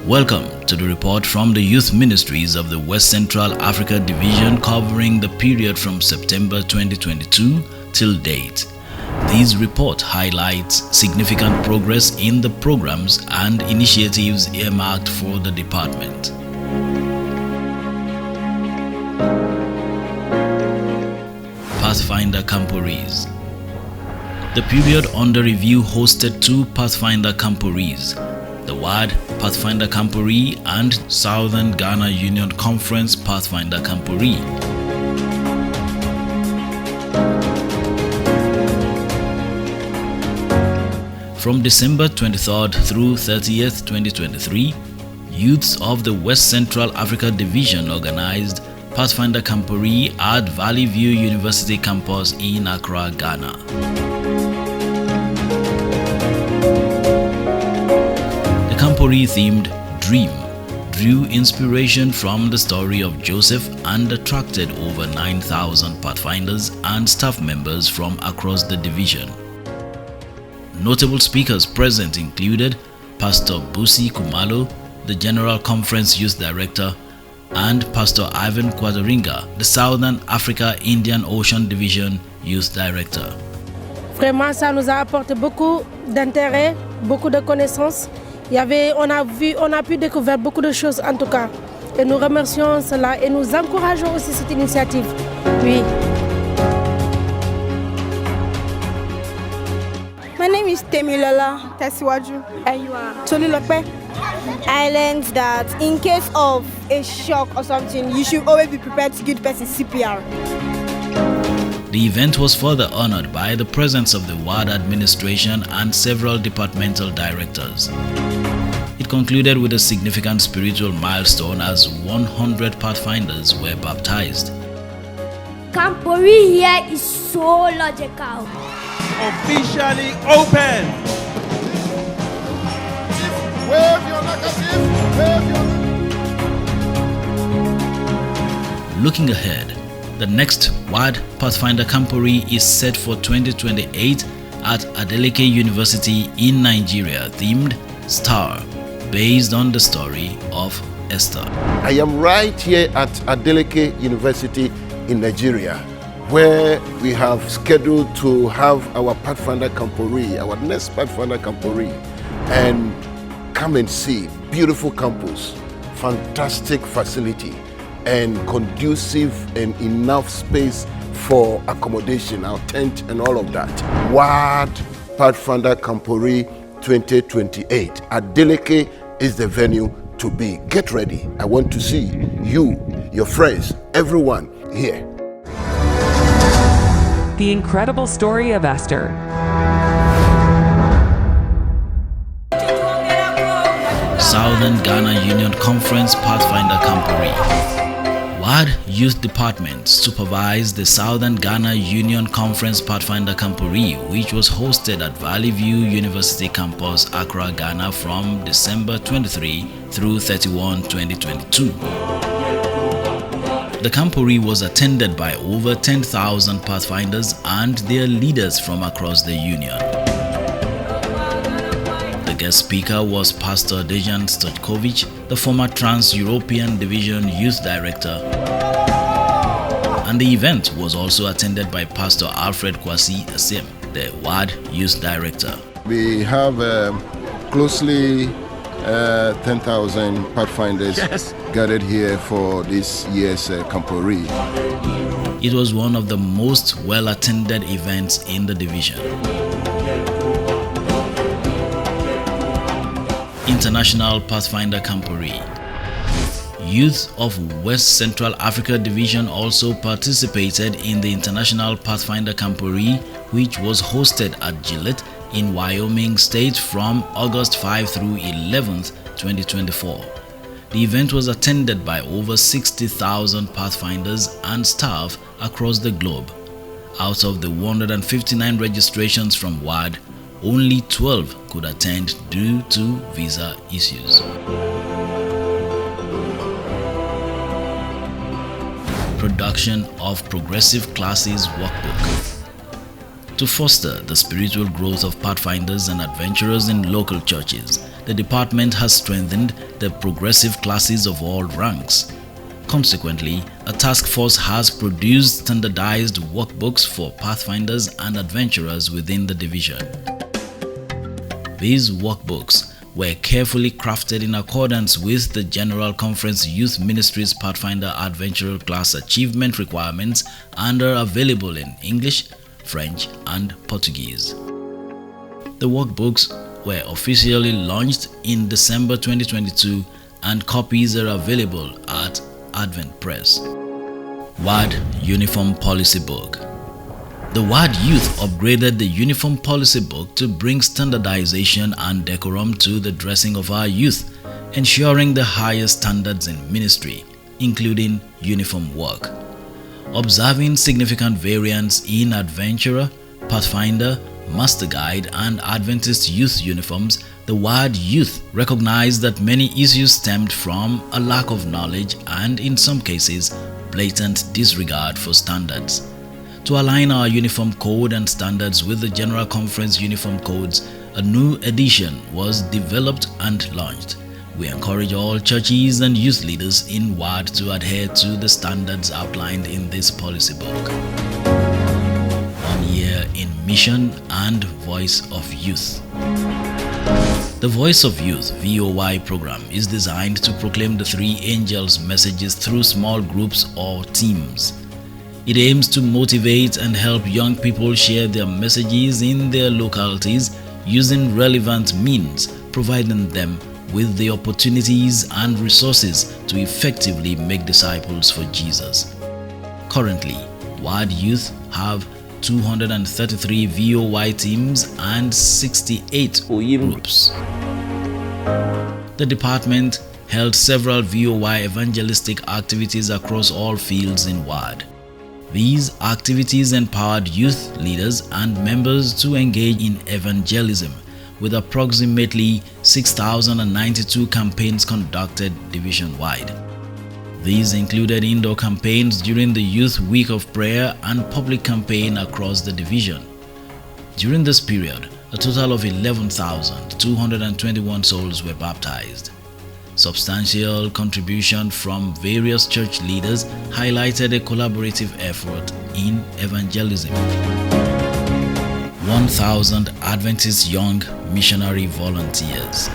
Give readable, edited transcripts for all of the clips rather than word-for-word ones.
Welcome to the report from the Youth Ministries of the West Central Africa Division covering the period from September 2022 till date. This report highlights significant progress in the programs and initiatives earmarked for the department. Pathfinder Camporees. The period under review hosted two Pathfinder Camporees, the WAD Pathfinder Camporee and Southern Ghana Union Conference Pathfinder Camporee. From December 23rd through 30th, 2023, youths of the West Central Africa Division organized Pathfinder Camporee at Valley View University campus in Accra, Ghana. The Camporee themed Dream drew inspiration from the story of Joseph and attracted over 9,000 Pathfinders and staff members from across the division. Notable speakers present included Pastor Busi Kumalo, the General Conference Youth Director, and Pastor Ivan Kwadaringa, the Southern Africa Indian Ocean Division Youth Director. Vraiment, ça nous a apporté beaucoup d'intérêt, beaucoup de connaissances. On a pu découvrir beaucoup de choses en tout cas. Et nous remercions cela et nous encourageons aussi cette initiative. Oui. My name is Temilola Tesiwaju, and you are Tolulope. I learned that in case of a shock or something, you should always be prepared to give the person CPR. The event was further honored by the presence of the WAD administration and several departmental directors. It concluded with a significant spiritual milestone as 100 Pathfinders were baptized. Camporee here is so logical. Officially open. Wave your Looking ahead, the next WAD Pathfinder Camporee is set for 2028 at Adeleke University in Nigeria, themed Star, based on the story of Esther. I am right here at Adeleke University in Nigeria, where we have scheduled to have our Pathfinder Camporee, our next Pathfinder Camporee, and come and see beautiful campus, fantastic facility, and conducive and enough space for accommodation, our tent and all of that. WAD Pathfinder Camporee 2028. Adeleke is the venue to be. Get ready. I want to see you, your friends, everyone here. The incredible story of Esther. Southern Ghana Union Conference Pathfinder Camporee. WAD Youth Department supervised the Southern Ghana Union Conference Pathfinder Camporee, which was hosted at Valley View University campus, Accra, Ghana from December 23 through 31, 2022. The Camporee was attended by over 10,000 Pathfinders and their leaders from across the Union. The guest speaker was Pastor Dejan Stojkovic, the former Trans-European Division Youth Director, and the event was also attended by Pastor Alfred Kwasi Asim, the WAD Youth Director. We have closely 10,000 Pathfinders gathered here for this year's Camporee. It was one of the most well-attended events in the division. International Pathfinder Camporee. Youth of West Central Africa Division also participated in the International Pathfinder Camporee, which was hosted at Gillette in Wyoming State from August 5 through 11th, 2024. The event was attended by over 60,000 Pathfinders and staff across the globe. Out of the 159 registrations from WAD, only 12 could attend due to visa issues. Production of Progressive Classes Workbook. To foster the spiritual growth of Pathfinders and adventurers in local churches, the department has strengthened the progressive classes of all ranks. Consequently, a task force has produced standardized workbooks for pathfinders and adventurers within the division. These workbooks were carefully crafted in accordance with the General Conference Youth Ministries Pathfinder Adventurer Class Achievement requirements and are available in English, French, and Portuguese. The workbooks were officially launched in December 2022 and copies are available at Advent Press. WAD Uniform Policy Book. The WAD Youth upgraded the Uniform Policy Book to bring standardization and decorum to the dressing of our youth, ensuring the highest standards in ministry, including uniform work. Observing significant variance in Adventurer, Pathfinder, Master Guide and Adventist youth uniforms, the WAD Youth recognized that many issues stemmed from a lack of knowledge and, in some cases, blatant disregard for standards. To align our uniform code and standards with the General Conference Uniform Codes, a new edition was developed and launched. We encourage all churches and youth leaders in WAD to adhere to the standards outlined in this policy book. 1 year in mission and Voice of Youth. The Voice of Youth (VOY) program is designed to proclaim the three angels' messages through small groups or teams. It aims to motivate and help young people share their messages in their localities using relevant means, providing them with the opportunities and resources to effectively make disciples for Jesus. Currently, WAD Youth have 233 VOY teams and 68 groups. The department held several VOY evangelistic activities across all fields in WAD. These activities empowered youth leaders and members to engage in evangelism, with approximately 6,092 campaigns conducted division-wide. These included indoor campaigns during the Youth Week of Prayer and public campaign across the division. During this period, a total of 11,221 souls were baptized. Substantial contribution from various church leaders highlighted a collaborative effort in evangelism. 1,000 Adventist Young Missionary Volunteers.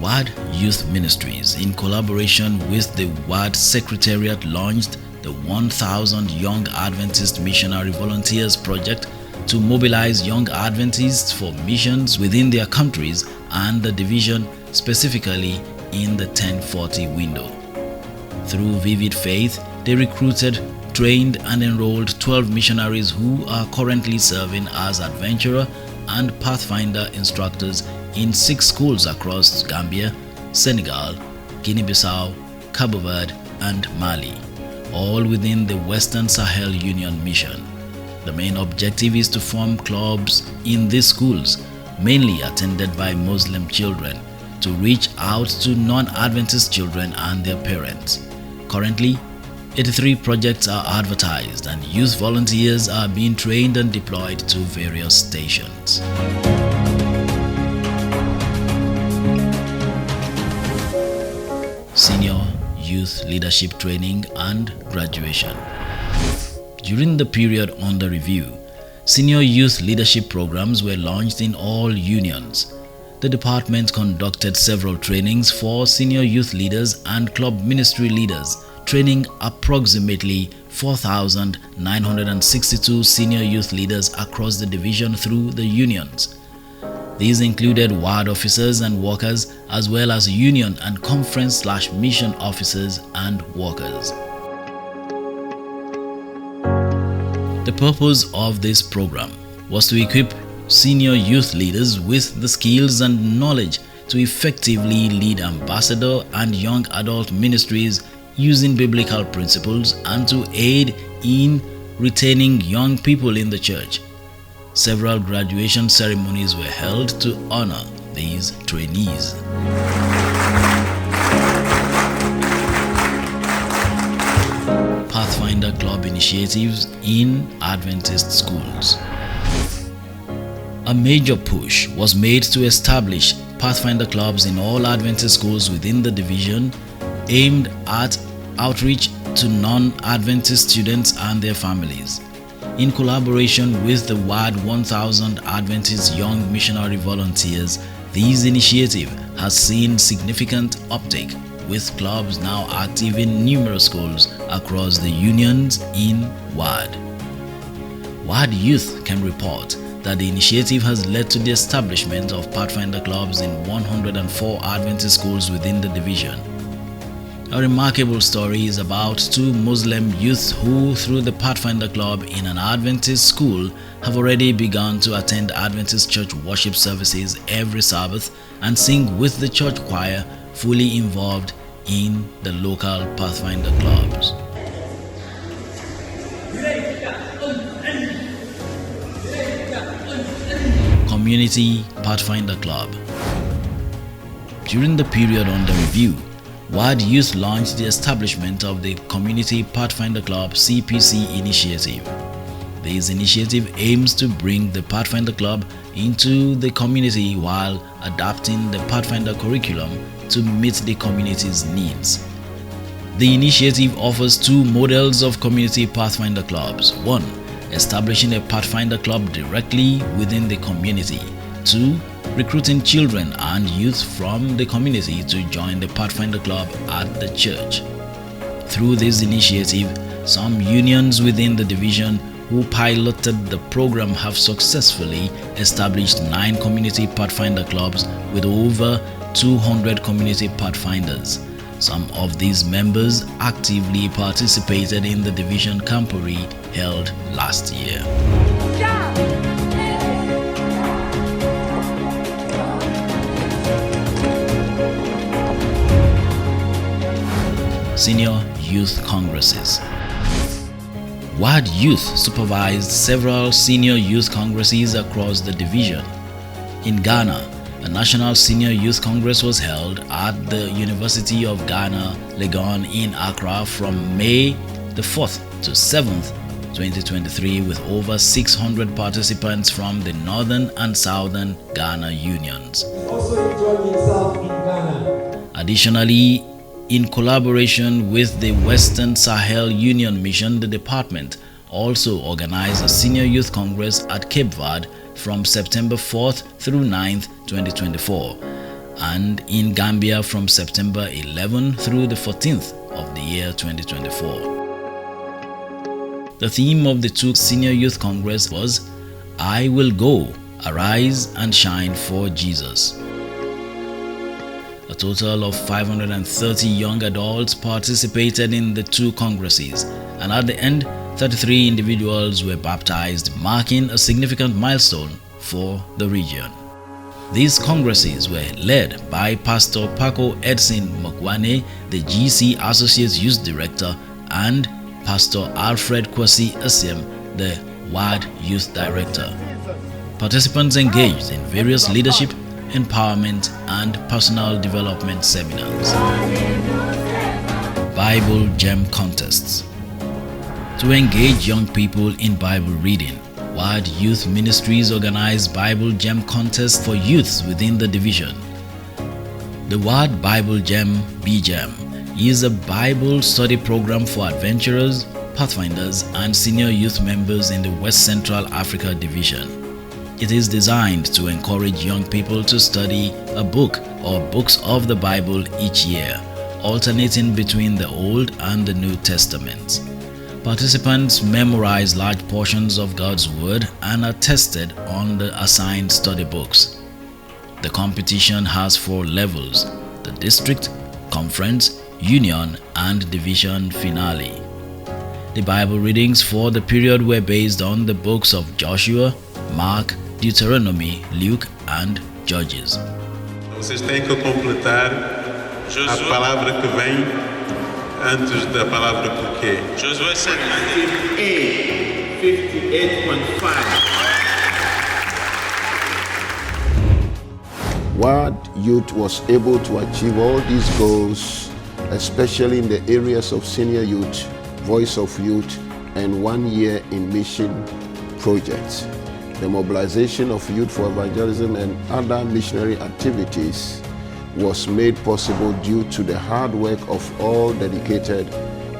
WAD Youth Ministries, in collaboration with the WAD Secretariat, launched the 1,000 Young Adventist Missionary Volunteers project to mobilize young Adventists for missions within their countries and the division, specifically in the 1040 window. Through Vivid Faith, they recruited, trained and enrolled 12 missionaries who are currently serving as adventurer and pathfinder instructors in 6 schools across Gambia, Senegal, Guinea-Bissau, Cabo Verde and Mali, all within the Western Sahel Union Mission. The main objective is to form clubs in these schools, mainly attended by Muslim children, to reach out to non-Adventist children and their parents. Currently, 83 projects are advertised and youth volunteers are being trained and deployed to various stations. Senior Youth Leadership Training and Graduation. During the period under review, senior youth leadership programs were launched in all unions. The department conducted several trainings for senior youth leaders and club ministry leaders, training approximately 4,962 senior youth leaders across the division through the unions. These included WAD officers and workers, as well as union and conference/mission officers and workers. The purpose of this program was to equip senior youth leaders with the skills and knowledge to effectively lead ambassador and young adult ministries using biblical principles and to aid in retaining young people in the church. Several graduation ceremonies were held to honor these trainees. Pathfinder Club initiatives in Adventist schools. A major push was made to establish Pathfinder clubs in all Adventist schools within the division, aimed at outreach to non-Adventist students and their families. In collaboration with the WAD 1000 Adventist Young Missionary Volunteers, this initiative has seen significant uptake, with clubs now active in numerous schools across the unions in WAD. WAD Youth can report that the initiative has led to the establishment of Pathfinder clubs in 104 Adventist schools within the division. A remarkable story is about two Muslim youths who, through the Pathfinder Club in an Adventist school, have already begun to attend Adventist church worship services every Sabbath and sing with the church choir, fully involved in the local Pathfinder clubs. Community Pathfinder Club. During the period under review, WAD Youth launched the establishment of the Community Pathfinder Club CPC initiative. This initiative aims to bring the Pathfinder Club into the community while adapting the Pathfinder curriculum to meet the community's needs. The initiative offers two models of Community Pathfinder clubs. 1. Establishing a Pathfinder club directly within the community. 2. Recruiting children and youth from the community to join the Pathfinder Club at the church. Through this initiative, some unions within the division who piloted the program have successfully established 9 community Pathfinder clubs with over 200 community Pathfinders. Some of these members actively participated in the division camporee held last year. Senior Youth Congresses. WAD Youth supervised several senior youth congresses across the division. In Ghana, a National Senior Youth Congress was held at the University of Ghana, Legon in Accra from May the 4th to 7th, 2023 with over 600 participants from the Northern and Southern Ghana unions. Also enjoyed himself in Ghana. Additionally, in collaboration with the Western Sahel Union Mission, the department also organized a Senior Youth Congress at Cape Verde from September 4th through 9th, 2024, and in Gambia from September 11th through the 14th of the year 2024. The theme of the two Senior Youth Congress was, I Will Go, Arise and Shine for Jesus. A total of 530 young adults participated in the two congresses, and at the end, 33 individuals were baptized, marking a significant milestone for the region. These congresses were led by Pastor Paco Edson Mokwane, the GC Associate Youth Director, and Pastor Alfred Kwasi Asiem, the WAD Youth Director. Participants engaged in various leadership, empowerment, and personal development seminars. Bible Gem Contests. To engage young people in Bible reading, WAD Youth Ministries organized Bible Gem Contests for youths within the division. The WAD Bible Gem BGEM is a Bible study program for adventurers, pathfinders, and senior youth members in the West Central Africa Division. It is designed to encourage young people to study a book or books of the Bible each year, alternating between the Old and the New Testaments. Participants memorize large portions of God's Word and are tested on the assigned study books. The competition has 4 levels: the district, conference, union, and division finale. The Bible readings for the period were based on the books of Joshua, Mark, Deuteronomy, Luke, and Judges. Vocês têm que completar a palavra que vem antes da palavra porquê. Josué 58.5. WAD Youth was able to achieve all these goals, especially in the areas of senior youth, voice of youth, and 1 year in mission projects. The mobilization of youth for evangelism and other missionary activities was made possible due to the hard work of all dedicated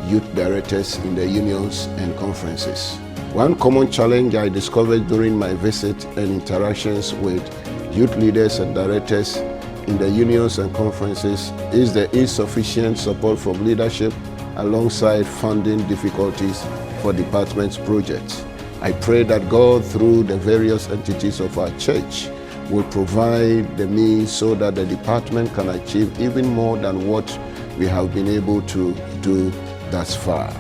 youth directors in the unions and conferences. One common challenge I discovered during my visit and interactions with youth leaders and directors in the unions and conferences is the insufficient support from leadership alongside funding difficulties for department's projects. I pray that God, through the various entities of our church, will provide the means so that the department can achieve even more than what we have been able to do thus far.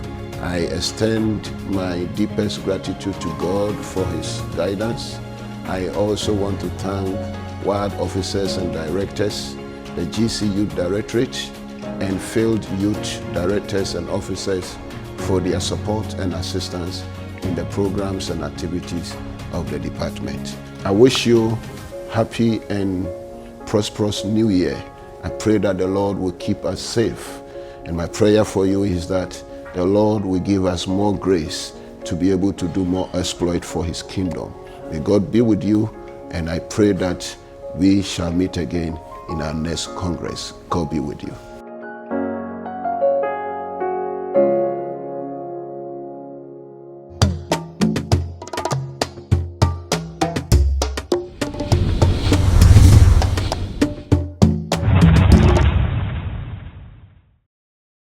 I extend my deepest gratitude to God for His guidance. I also want to thank WAD officers and directors, the GC Youth Directorate, and field youth directors and officers for their support and assistance in the programs and activities of the department. I wish you happy and prosperous New Year. I pray that the Lord will keep us safe. And my prayer for you is that the Lord will give us more grace to be able to do more exploit for His kingdom. May God be with you, and I pray that we shall meet again in our next Congress. God be with you.